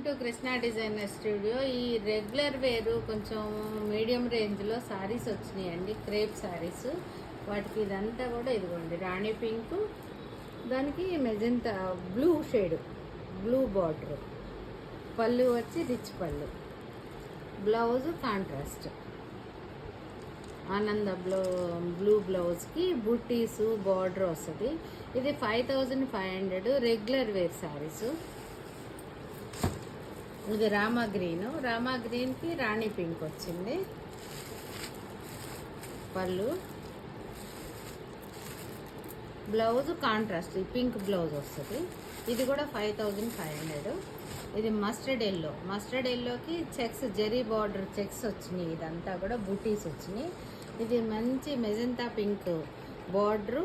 To Krishna designer studio. ఈ regular వేరు కొంచెం మీడియం రేంజ్లో శారీస్ వచ్చినాయండి, క్రేప్ శారీస్. వాటికి ఇదంతా కూడా ఇదిగోండి రాణి పింక్, దానికి magenta blue shade, blue border, పళ్ళు వచ్చి రిచ్ పళ్ళు, బ్లౌజ్ కాంట్రాస్ట్ ఆనంద బ్లూ బ్లౌజ్కి బుట్టీసు బార్డర్ వస్తుంది. ఇది 5500 రెగ్యులర్ వేర్ శారీస్. ఇది రామా గ్రీన్కి రాణి పింక్ వచ్చింది. పళ్ళు, బ్లౌజ్ కాంట్రాస్ట్ పింక్ బ్లౌజ్ వస్తుంది. ఇది కూడా 5500. ఇది మస్టర్డ్ ఎల్లోకి చెక్స్, జెరీ బార్డర్ చెక్స్ వచ్చినాయి. ఇదంతా కూడా బూటీస్ వచ్చినాయి. ఇది మంచి మెజంతా పింక్ బార్డరు,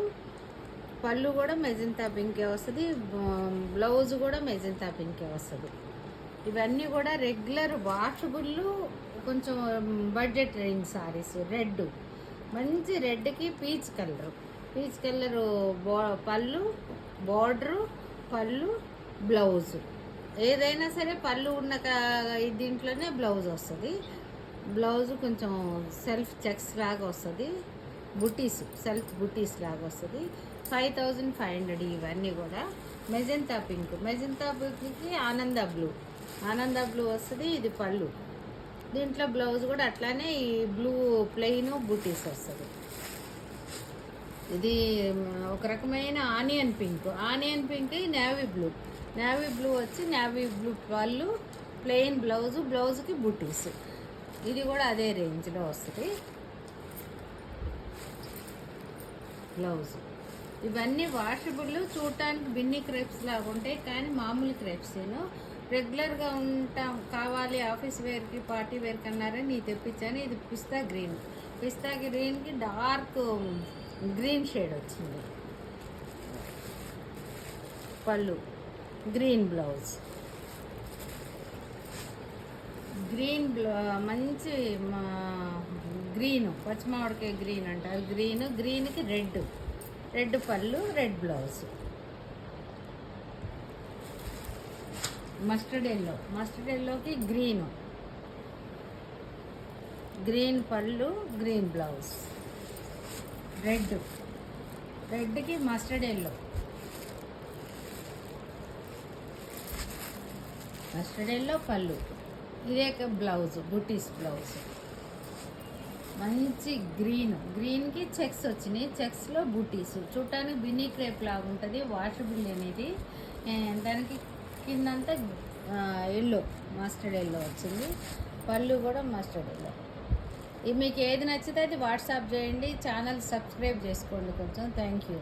పళ్ళు కూడా మెజంతా పింకే వస్తుంది, బ్లౌజ్ కూడా మెజంతా పింకే వస్తుంది. ఇవన్నీ కూడా రెగ్యులర్ వాషబుల్, కొంచెం బడ్జెట్ రేంజ్ సారీస్. రెడ్, మంచి రెడ్కి పీచ్ కలరు పళ్ళు, బార్డరు, పళ్ళు, బ్లౌజ్. ఏదైనా సరే పళ్ళు ఉన్న దీంట్లోనే బ్లౌజ్ వస్తుంది. బ్లౌజ్ కొంచెం సెల్ఫ్ చెక్స్ లాగా వస్తుంది, బుటీస్ సెల్ఫ్ బుటీస్ లాగా వస్తుంది. 5500 ఇవన్నీ కూడా. మెజంతా పింక్కి ఆనంద బ్లూ వస్తుంది. ఇది పళ్ళు, దీంట్లో బ్లౌజ్ కూడా అట్లానే ఈ బ్లూ ప్లెయిన్ బుటీస్ వస్తుంది. ఇది ఒక రకమైన ఆనియన్ పింక్ నేవీ బ్లూ వచ్చి నేవీ బ్లూ పళ్ళు, ప్లెయిన్ బ్లౌజ్కి బుటీస్. ఇది కూడా అదే రేంజ్లో వస్తుంది బ్లౌజ్. ఇవన్నీ వాషబుల్, చూడటానికి బిన్ని క్రేప్స్ లాగా ఉంటాయి, కానీ మామూలు క్రేప్సేను. రెగ్యులర్గా ఉంటాం కావాలి ఆఫీస్ వేర్కి, పార్టీ వేర్కి అన్నారని నేను తెప్పించాను. ఇది పిస్తా గ్రీన్కి డార్క్ గ్రీన్ షేడ్ వచ్చింది. పళ్ళు, గ్రీన్ బ్లౌజ్, మంచి గ్రీన్, పచ్చిమామిడికాయ గ్రీన్ అంటారు. గ్రీన్కి రెడ్ పళ్ళు, రెడ్ బ్లౌజ్. మస్టర్డ్ ఎల్లోకి గ్రీన్ పళ్ళు, గ్రీన్ బ్లౌజ్. రెడ్కి మస్టర్డ్ ఎల్లో పళ్ళు. ఇదే బ్లౌజ్, బుటీస్ బ్లౌజ్. మంచి గ్రీన్కి చెక్స్ వచ్చినాయి, చెక్స్లో బుటీస్. చూడటానికి బిన్నీ క్రేప్ లాగా ఉంటుంది, వాషబుల్ అనేది. దానికి కిందంతా మస్టర్డ్ ఎల్లో వచ్చింది. పళ్ళు కూడా మస్టర్డ్ ఎల్లో. మీకు ఏది నచ్చితే అది వాట్సాప్ చేయండి. ఛానల్ సబ్స్క్రైబ్ చేసుకోండి కొంచెం. Thank you.